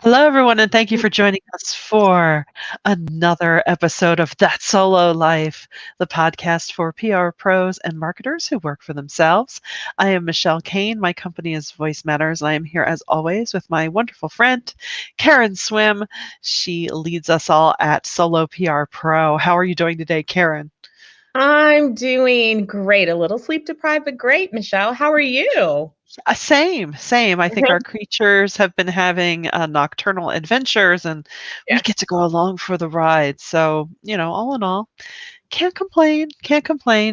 Hello, everyone, and thank you for joining us for another episode of That Solo Life, the podcast for PR pros and marketers who work for themselves. I am Michelle Kane. My company is Voice Matters. I am here, as always, with my wonderful friend, Karen Swim. She leads us all at Solo PR Pro. How are you doing today, Karen? I'm doing great. A little sleep deprived, but great, Michelle. How are you? Same. I think our creatures have been having nocturnal adventures, and we Yeah. get to go along for the ride. So, all in all, can't complain,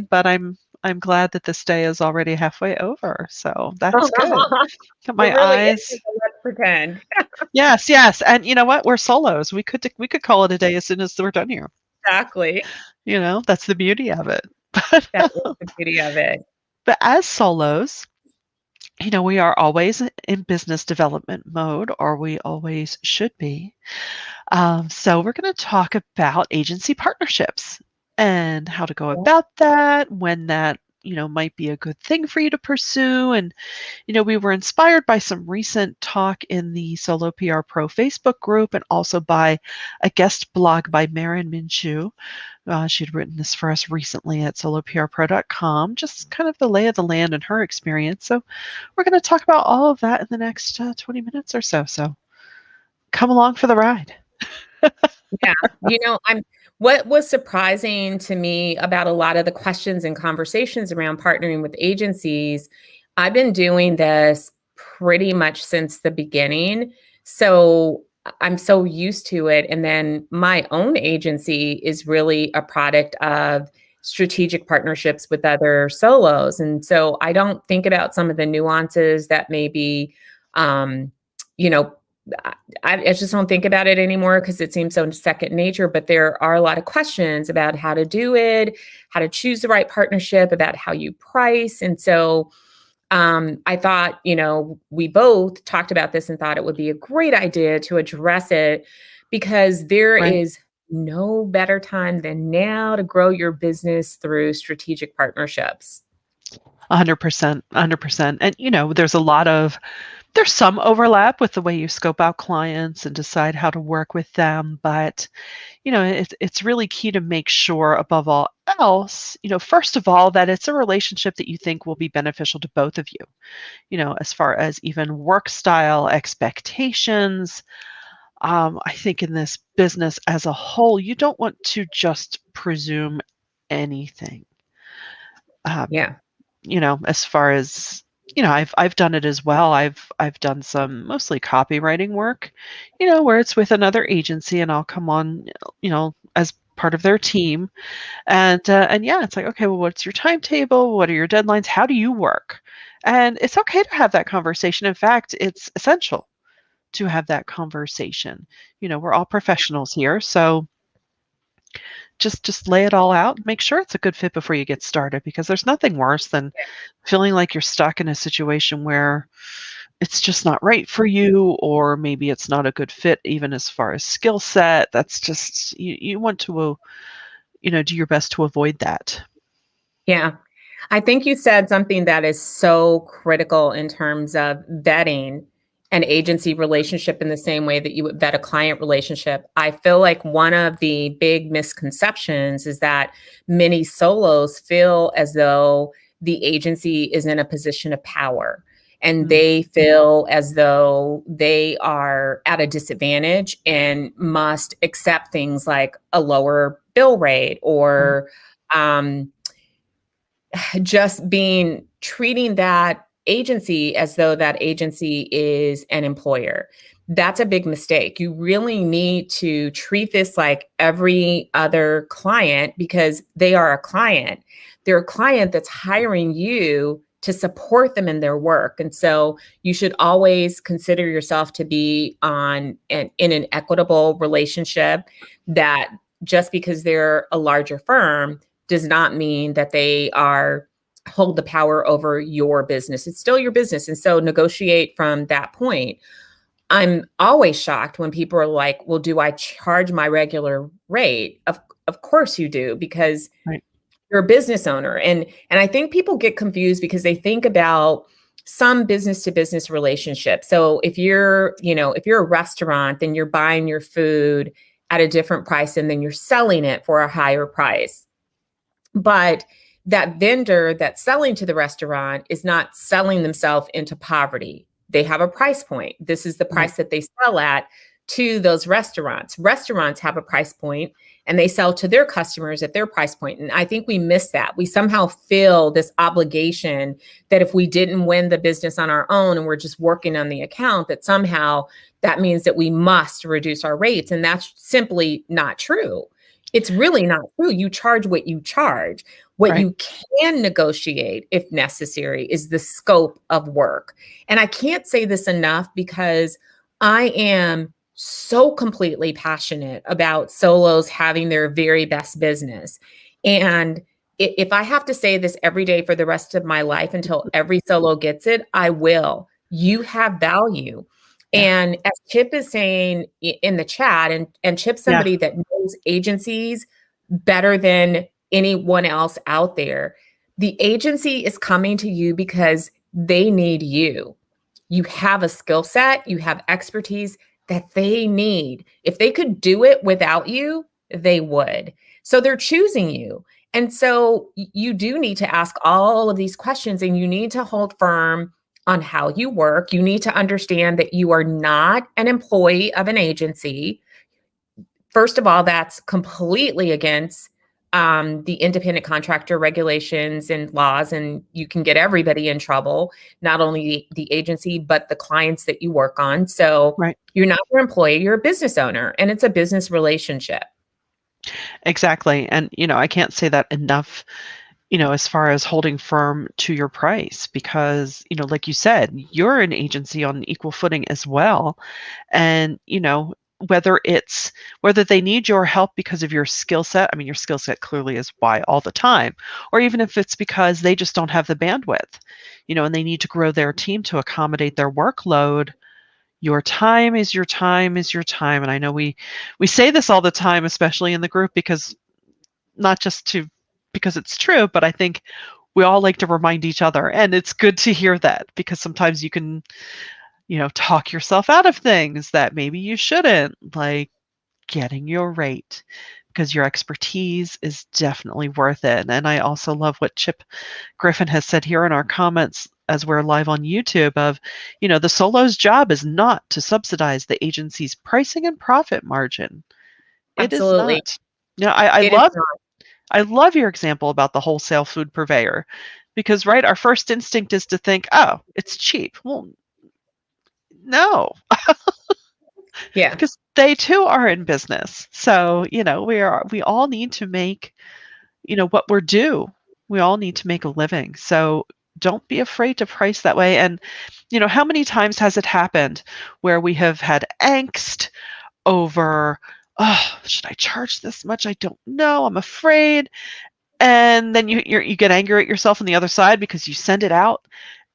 but I'm glad that this day is already halfway over, so that's good. Got It my really is. eyes. But let's pretend. Yes, and you know what? We're solos. We could call it a day as soon as we're done here. Exactly. That's the beauty of it. That is the beauty of it. But as solos, we are always in business development mode, or we always should be. So we're going to talk about agency partnerships and how to go about that, when that, might be a good thing for you to pursue. And, we were inspired by some recent talk in the Solo PR Pro Facebook group and also by a guest blog by Marin Minshew. She'd written this for us recently at soloprpro.com, just kind of the lay of the land and her experience. So we're going to talk about all of that in the next 20 minutes or so. So come along for the ride. Yeah. What was surprising to me about a lot of the questions and conversations around partnering with agencies. I've been doing this pretty much since the beginning. So I'm so used to it. And then my own agency is really a product of strategic partnerships with other solos. And so I don't think about some of the nuances that maybe, um, you know, I just don't think about it anymore because it seems so second nature. But there are a lot of questions about how to do it, how to choose the right partnership, about how you price. And so I thought, we both talked about this and thought it would be a great idea to address it because there Right. is no better time than now to grow your business through strategic partnerships. 100%, 100%. And, there's some overlap with the way you scope out clients and decide how to work with them. But, it's really key to make sure, above all else, first of all, that it's a relationship that you think will be beneficial to both of you, as far as even work style expectations. I think in this business as a whole, you don't want to just presume anything. Um, Yeah. as far as I've done it as well. I've done some mostly copywriting work, where it's with another agency, and I'll come on, as part of their team, and yeah, it's like, okay, well, what's your timetable? What are your deadlines? How do you work? And it's okay to have that conversation. In fact, it's essential to have that conversation. We're all professionals here, so just lay it all out. Make sure it's a good fit before you get started, because there's nothing worse than feeling like you're stuck in a situation where it's just not right for you, or maybe it's not a good fit even as far as skill set. That's just, you want to do your best to avoid that. Yeah. I think you said something that is so critical in terms of vetting an agency relationship in the same way that you would vet a client relationship. I feel like one of the big misconceptions is that many solos feel as though the agency is in a position of power and Mm, they feel as though they are at a disadvantage and must accept things like a lower bill rate mm, or um, just being treating that agency as though that agency is an employer. That's a big mistake. You really need to treat this like every other client because they are a client. They're a client that's hiring you to support them in their work. And so you should always consider yourself to be in an equitable relationship, that just because they're a larger firm does not mean that they are hold the power over your business. It's still your business. And so negotiate from that point. I'm always shocked when people are like, well, do I charge my regular rate? Of course you do, because right. you're a business owner. And I think people get confused because they think about some business to business relationship. So if you're, if you're a restaurant, then you're buying your food at a different price and then you're selling it for a higher price. But that vendor that's selling to the restaurant is not selling themselves into poverty. They have a price point. This is the price that they sell at to those restaurants. Restaurants have a price point and they sell to their customers at their price point. And I think we miss that. We somehow feel this obligation that if we didn't win the business on our own and we're just working on the account, that somehow that means that we must reduce our rates. And that's simply not true. It's really not true. You charge what you charge. What you can negotiate, if necessary, is the scope of work. And I can't say this enough because I am so completely passionate about solos having their very best business. And if I have to say this every day for the rest of my life until every solo gets it, I will. You have value. And as Chip is saying in the chat, and Chip's somebody that knows agencies better than anyone else out there, the agency is coming to you because they need you. You have a skill set, you have expertise that they need. If they could do it without you, they would. So they're choosing you. And so you do need to ask all of these questions and you need to hold firm on how you work. You need to understand that you are not an employee of an agency. First of all, that's completely against the independent contractor regulations and laws, and you can get everybody in trouble, not only the agency, but the clients that you work on. So you're not your employee, you're a business owner, and it's a business relationship. Exactly. And, I can't say that enough, as far as holding firm to your price, because, like you said, you're an agency on equal footing as well. And, whether they need your help because of your skill set, I mean, your skill set clearly is why all the time, or even if it's because they just don't have the bandwidth, and they need to grow their team to accommodate their workload. Your time is your time is your time. And I know we say this all the time, especially in the group, because not just because it's true, but I think we all like to remind each other. And it's good to hear that, because sometimes you can, talk yourself out of things that maybe you shouldn't, like getting your rate, because your expertise is definitely worth it. And I also love what Chip Griffin has said here in our comments as we're live on YouTube of, the solo's job is not to subsidize the agency's pricing and profit margin. Absolutely. It is not. I love your example about the wholesale food purveyor, because our first instinct is to think, oh, it's cheap. Well, no. Because they too are in business. So, we all need to make, what we're due. We all need to make a living. So don't be afraid to price that way. And, how many times has it happened where we have had angst over, oh, should I charge this much? I don't know. I'm afraid. And then you get angry at yourself on the other side because you send it out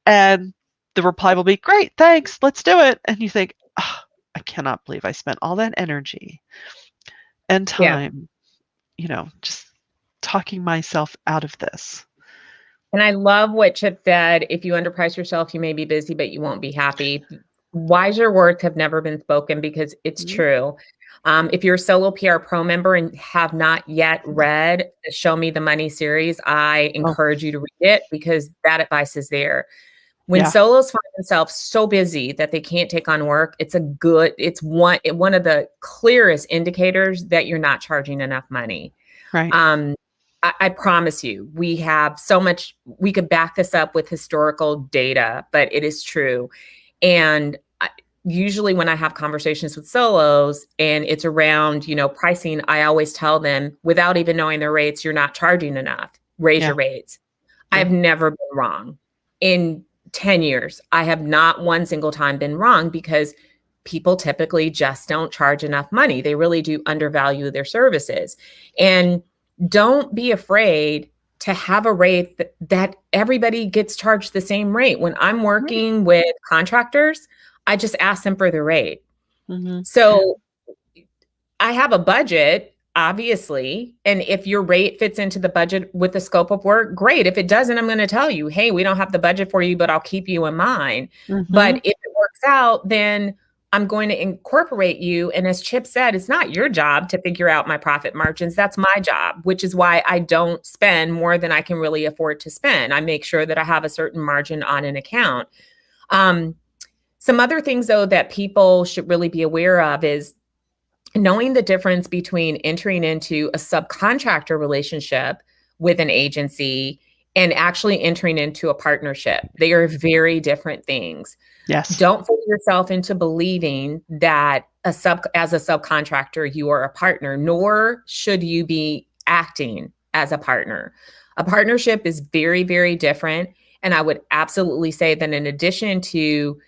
and the reply will be, great, thanks, let's do it. And you think, oh, I cannot believe I spent all that energy and time, just talking myself out of this. And I love what Chip said. If you underprice yourself, you may be busy, but you won't be happy. Wiser words have never been spoken, because it's true. If you're a Solo PR Pro member and have not yet read the Show Me the Money series, I encourage you to read it, because that advice is there. When solos find themselves so busy that they can't take on work, it's one of the clearest indicators that you're not charging enough money. Right. I promise you, we have so much, we could back this up with historical data, but it is true. And usually when I have conversations with solos and it's around, pricing, I always tell them, without even knowing their rates, you're not charging enough. Raise your rates. I've never been wrong. In 10 years, I have not one single time been wrong, because people typically just don't charge enough money. They really do undervalue their services. And don't be afraid to have a rate that everybody gets charged the same rate. When I'm working with contractors, I just ask them for the rate. So I have a budget. obviously. And if your rate fits into the budget with the scope of work, great. If it doesn't, I'm going to tell you, hey, we don't have the budget for you, but I'll keep you in mind. But Mhm. if it works out, then I'm going to incorporate you. And as Chip said, it's not your job to figure out my profit margins. That's my job, which is why I don't spend more than I can really afford to spend. I make sure that I have a certain margin on an account. Um, some other things, though, that people should really be aware of is knowing the difference between entering into a subcontractor relationship with an agency and actually entering into a partnership. They are very different things. Yes. Don't fool yourself into believing that as a subcontractor, you are a partner, nor should you be acting as a partner. A partnership is very, very different. And I would absolutely say that in addition to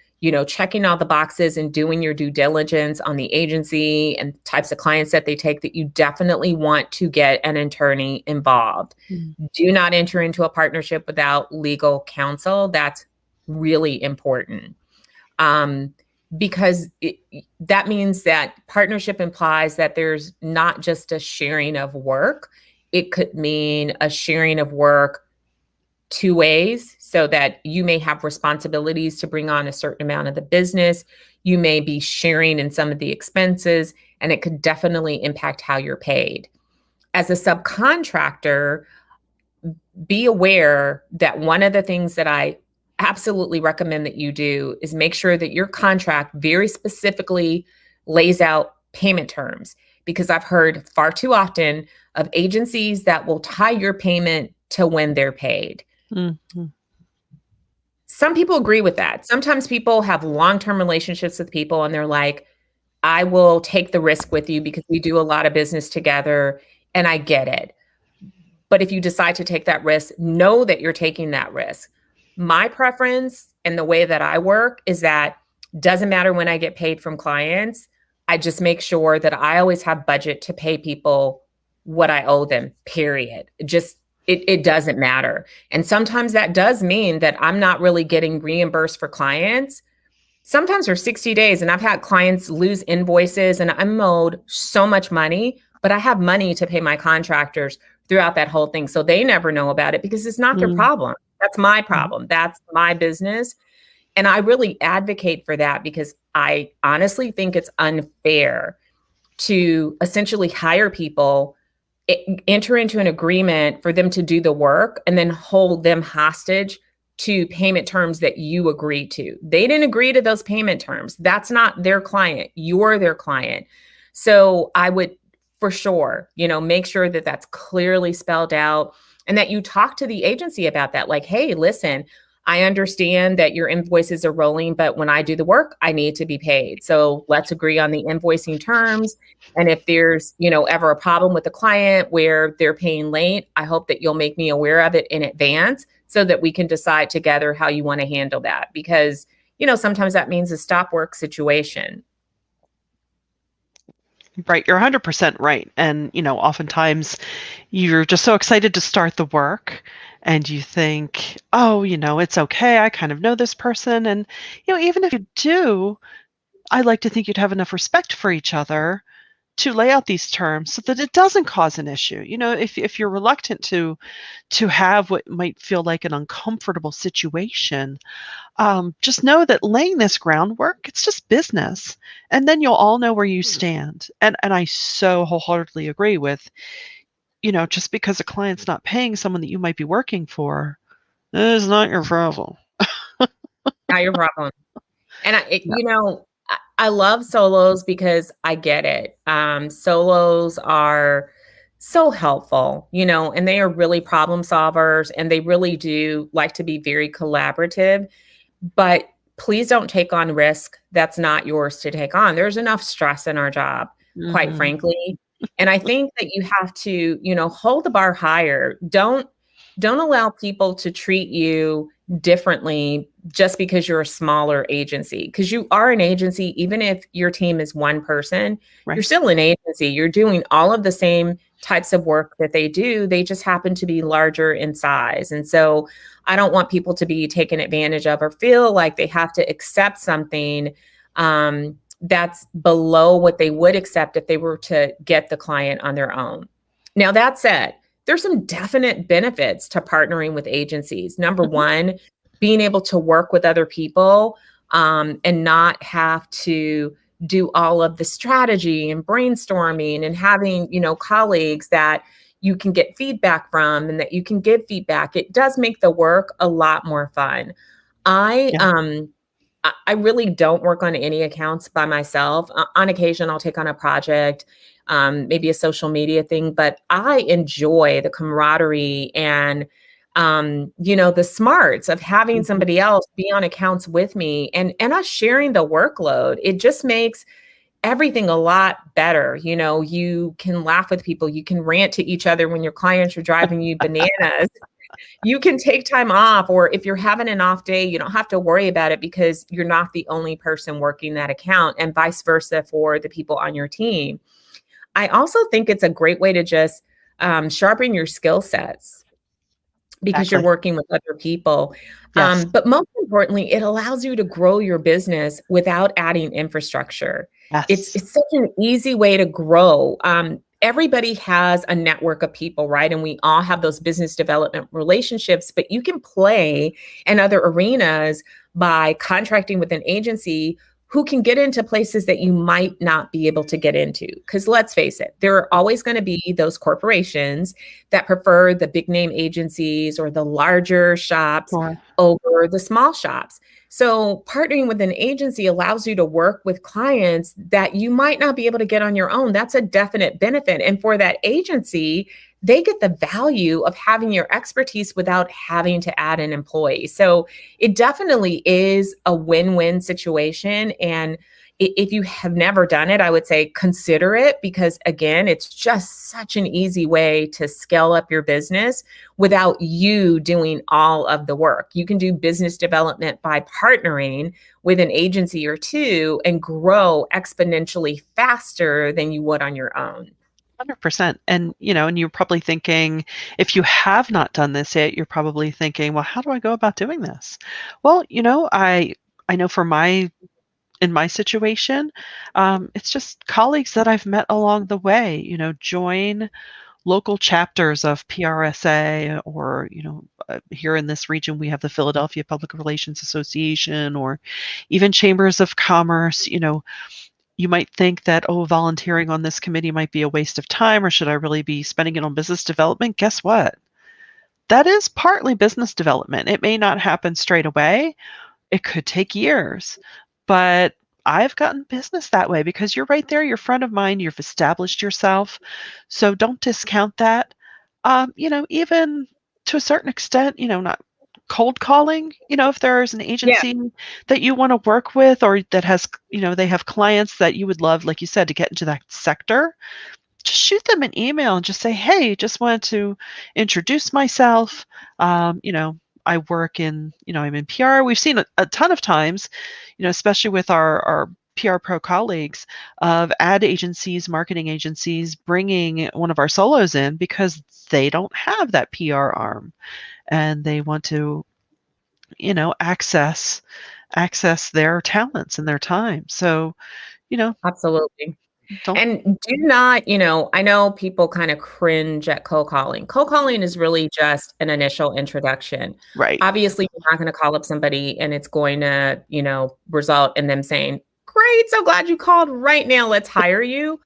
checking all the boxes and doing your due diligence on the agency and types of clients that they take, that you definitely want to get an attorney involved. Mm. Do not enter into a partnership without legal counsel. That's really important. Because that means that partnership implies that there's not just a sharing of work. It could mean a sharing of work two ways, so that you may have responsibilities to bring on a certain amount of the business. You may be sharing in some of the expenses, and it could definitely impact how you're paid. As a subcontractor, be aware that one of the things that I absolutely recommend that you do is make sure that your contract very specifically lays out payment terms, because I've heard far too often of agencies that will tie your payment to when they're paid. Mhm. Some people agree with that. Sometimes people have long-term relationships with people and they're like, I will take the risk with you because we do a lot of business together, and I get it. But if you decide to take that risk, know that you're taking that risk. My preference and the way that I work is that doesn't matter when I get paid from clients. I just make sure that I always have budget to pay people what I owe them, period. It doesn't matter. And sometimes that does mean that I'm not really getting reimbursed for clients. Sometimes for 60 days, and I've had clients lose invoices and I'm owed so much money, but I have money to pay my contractors throughout that whole thing. So they never know about it because it's not their Mm. problem. That's my Mhm. problem. That's my business. And I really advocate for that because I honestly think it's unfair to essentially hire people, enter into an agreement for them to do the work, and then hold them hostage to payment terms that you agree to. They didn't agree to those payment terms. That's not their client. You're their client. So I would for sure, make sure that that's clearly spelled out and that you talk to the agency about that. Like, hey, listen, I understand that your invoices are rolling, but when I do the work, I need to be paid. So let's agree on the invoicing terms. And if there's, ever a problem with the client where they're paying late, I hope that you'll make me aware of it in advance so that we can decide together how you want to handle that. Because, sometimes that means a stop work situation. Right, you're 100% right. And, oftentimes you're just so excited to start the work and you think, oh, it's okay. I kind of know this person. And, even if you do, I like to think you'd have enough respect for each other to lay out these terms so that it doesn't cause an issue. If you're reluctant to have what might feel like an uncomfortable situation, just know that laying this groundwork, it's just business, and then you'll all know where you stand. And I so wholeheartedly agree with, just because a client's not paying someone that you might be working for, is not your problem. Not your problem. And Yeah. I love solos because I get it. Solos are so helpful, and they are really problem solvers and they really do like to be very collaborative. But please don't take on risk that's not yours to take on. There's enough stress in our job, quite Mhm. frankly. And I think that you have to, hold the bar higher. Don't allow people to treat you differently just because you're a smaller agency. Because you are an agency, even if your team is one person, you're Right. still an agency. You're doing all of the same types of work that they do. They just happen to be larger in size. And so I don't want people to be taken advantage of or feel like they have to accept something that's below what they would accept if they were to get the client on their own. Now, that said, there's some definite benefits to partnering with agencies. Number Mhm. one, being able to work with other people and not have to do all of the strategy and brainstorming, and having, colleagues that you can get feedback from and that you can give feedback. It does make the work a lot more fun. I Yeah. um I really don't work on any accounts by myself. On occasion, I'll take on a project, maybe a social media thing, but I enjoy the camaraderie and the smarts of having Mhm. somebody else be on accounts with me, and us sharing the workload. It just makes everything a lot better. You can laugh with people, you can rant to each other when your clients are driving you bananas. You can take time off, or if you're having an off day, you don't have to worry about it because you're not the only person working that account, and vice versa for the people on your team. I also think it's a great way to just sharpen your skill sets because you're Exactly. working with other people. Yes. But most importantly, it allows you to grow your business without adding infrastructure. It's Yes. it's such an easy way to grow. Everybody has a network of people, right? And we all have those business development relationships, but you can play in other arenas by contracting with an agency who can get into places that you might not be able to get into. Because let's face it, there are always going to be those corporations that prefer the big name agencies or the larger shops Sure. over the small shops. So, partnering with an agency allows you to work with clients that you might not be able to get on your own. That's a definite benefit. And for that agency, they get the value of having your expertise without having to add an employee. So, it definitely is a win win situation. And if you have never done it, I would say consider it, because again, it's just such an easy way to scale up your business without you doing all of the work. You can do business development by partnering with an agency or two and grow exponentially faster than you would on your own. 100%. And, and you're probably thinking, if you have not done this yet, you're probably thinking, well, how do I go about doing this? Well, I know in my situation, it's just colleagues that I've met along the way, join local chapters of PRSA, or, here in this region, we have the Philadelphia Public Relations Association, or even chambers of commerce. You might think that, oh, volunteering on this committee might be a waste of time, or should I really be spending it on business development? Guess what? That is partly business development. It may not happen straight away. It could take years, but I've gotten business that way because you're right there, you're front of mind, you've established yourself. So don't discount that. Even to a certain extent, not cold calling, if there's an Yeah, agency that you want to work with, or that has, they have clients that you would love, like you said, to get into that sector, just shoot them an email and just say, hey, just wanted to introduce myself. Um, you know, I work in, I'm in PR. We've seen a ton of times, especially with our PR pro colleagues, of ad agencies, marketing agencies bringing one of our solos in because they don't have that PR arm, and they want to, access their talents and their time. So, you know, absolutely. don't And do not, I know people kind of cringe at cold calling. Cold calling is really just an initial introduction. right. Obviously, you're not going to call up somebody and it's going to, result in them saying, great, so glad you called right now. Let's hire you.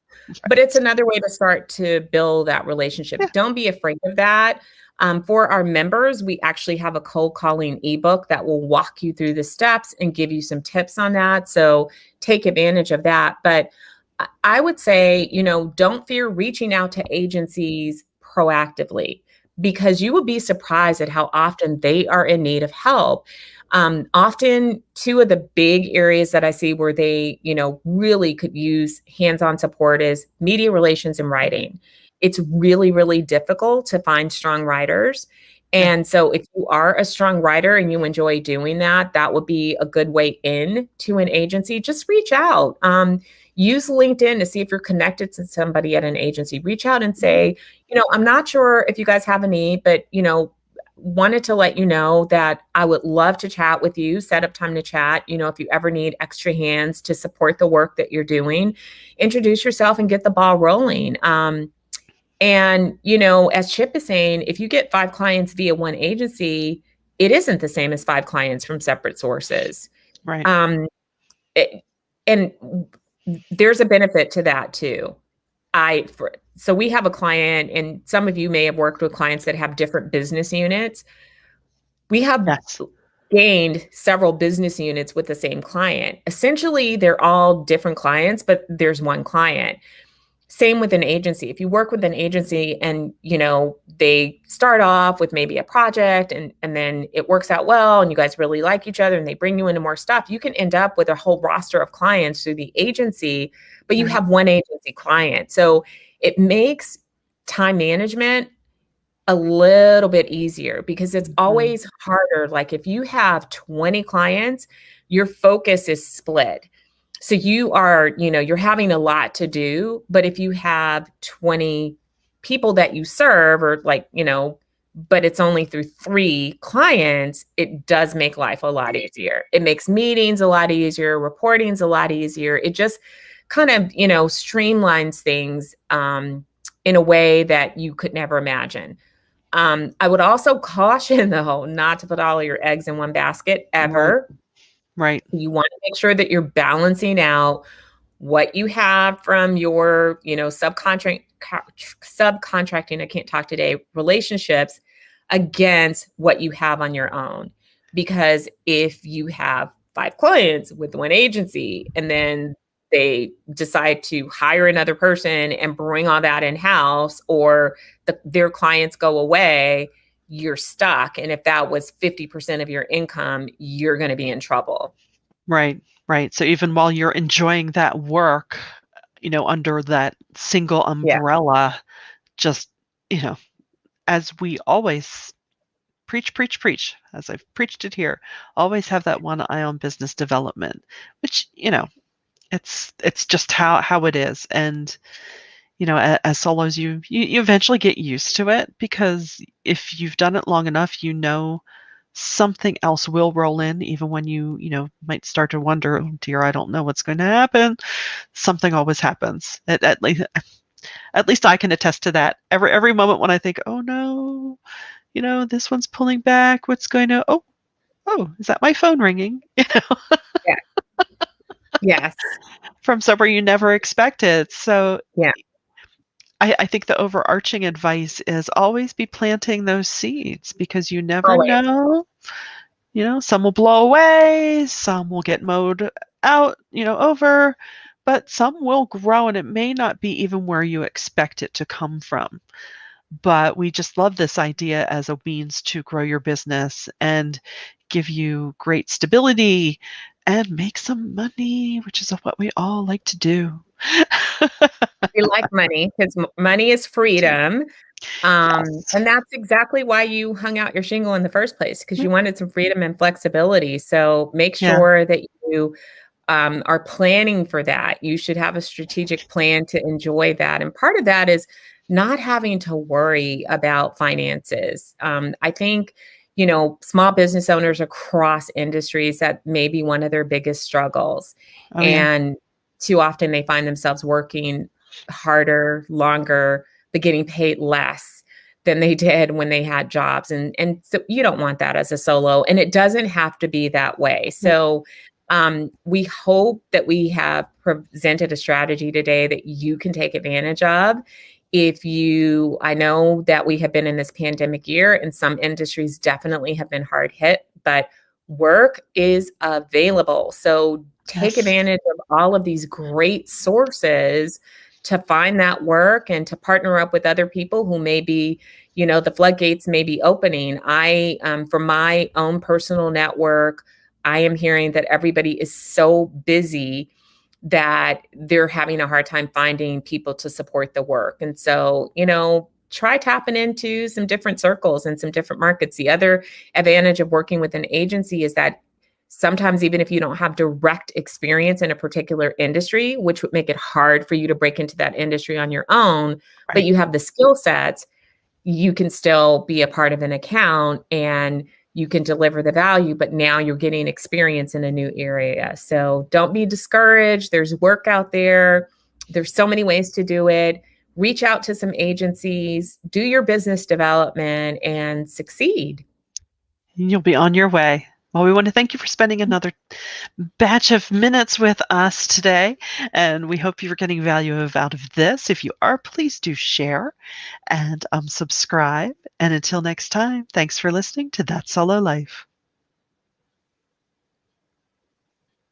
But it's Right. another way to start to build that relationship. Yeah. Don't be afraid of that. For our members, we actually have a cold calling ebook that will walk you through the steps and give you some tips on that. So take advantage of that. But I would say, don't fear reaching out to agencies proactively, because you will be surprised at how often they are in need of help. Often, two of the big areas that I see where they, really could use hands-on support is media relations and writing. It's really, really difficult to find strong writers. Yeah. And so if you are a strong writer and you enjoy doing that, that would be a good way in to an agency. Just reach out. Use LinkedIn to see if you're connected to somebody at an agency. Reach out and Mhm. say, I'm not sure if you guys have a need, but wanted to let you know that I would love to chat with you, set up time to chat. If you ever need extra hands to support the work that you're doing, introduce yourself and get the ball rolling. And, as Chip is saying, if you get 5 clients via one agency, it isn't the same as 5 clients from separate sources. Right. And there's a benefit to that too. So we have a client, and some of you may have worked with clients that have different business units. We have gained several business units with the same client. Essentially, they're all different clients, but there's one client. Same with an agency. If you work with an agency and, they start off with maybe a project and then it works out well and you guys really like each other and they bring you into more stuff, you can end up with a whole roster of clients through the agency, but you have one agency client. So it makes time management a little bit easier because it's always harder. Like if you have 20 clients, your focus is split. So you are, you're having a lot to do, but if you have 20 people that you serve or but it's only through 3 clients, it does make life a lot easier. It makes meetings a lot easier, reporting's a lot easier. It just kind of, streamlines things in a way that you could never imagine. I would also caution though, not to put all of your eggs in one basket ever. Right. You want to make sure that you're balancing out what you have from your, subcontracting, I can't talk today, relationships against what you have on your own. Because if you have 5 clients with one agency and then they decide to hire another person and bring all that in-house, or their clients go away, you're stuck. And if that was 50% of your income, you're going to be in trouble. Right. So even while you're enjoying that work, under that single umbrella, just, as we always preach, as I've preached it here, always have that one eye on business development, which, it's just how it is. And, as solos, you eventually get used to it because if you've done it long enough, something else will roll in even when you might start to wonder, oh dear, I don't know what's going to happen. Something always happens. At least I can attest to that. Every moment when I think, oh no, this one's pulling back, what's going to, oh, is that my phone ringing? Yeah. Yes. From somewhere you never expected. So yeah. I think the overarching advice is always be planting those seeds because you never know. Some will blow away, some will get mowed out, over, but some will grow and it may not be even where you expect it to come from. But we just love this idea as a means to grow your business and give you great stability and make some money, which is what we all like to do. We like money because money is freedom. Yes. And that's exactly why you hung out your shingle in the first place, because you wanted some freedom and flexibility. So make sure that you are planning for that. You should have a strategic plan to enjoy that. And part of that is not having to worry about finances. I think, small business owners across industries, that may be one of their biggest struggles. And too often they find themselves working harder, longer, but getting paid less than they did when they had jobs. And so you don't want that as a solo, and it doesn't have to be that way. So we hope that we have presented a strategy today that you can take advantage of. I know that we have been in this pandemic year and some industries definitely have been hard hit, but work is available. So take advantage of all of these great sources to find that work and to partner up with other people who may be, the floodgates may be opening. From my own personal network, I am hearing that everybody is so busy that they're having a hard time finding people to support the work. And so, try tapping into some different circles and some different markets. The other advantage of working with an agency is that sometimes, even if you don't have direct experience in a particular industry, which would make it hard for you to break into that industry on your own, but you have the skill sets, you can still be a part of an account and you can deliver the value, but now you're getting experience in a new area. So don't be discouraged. There's work out there. There's so many ways to do it. Reach out to some agencies, do your business development, and succeed. You'll be on your way. Well, we want to thank you for spending another batch of minutes with us today, and we hope you're getting value out of this. If you are, please do share and subscribe. And until next time, thanks for listening to That Solo Life.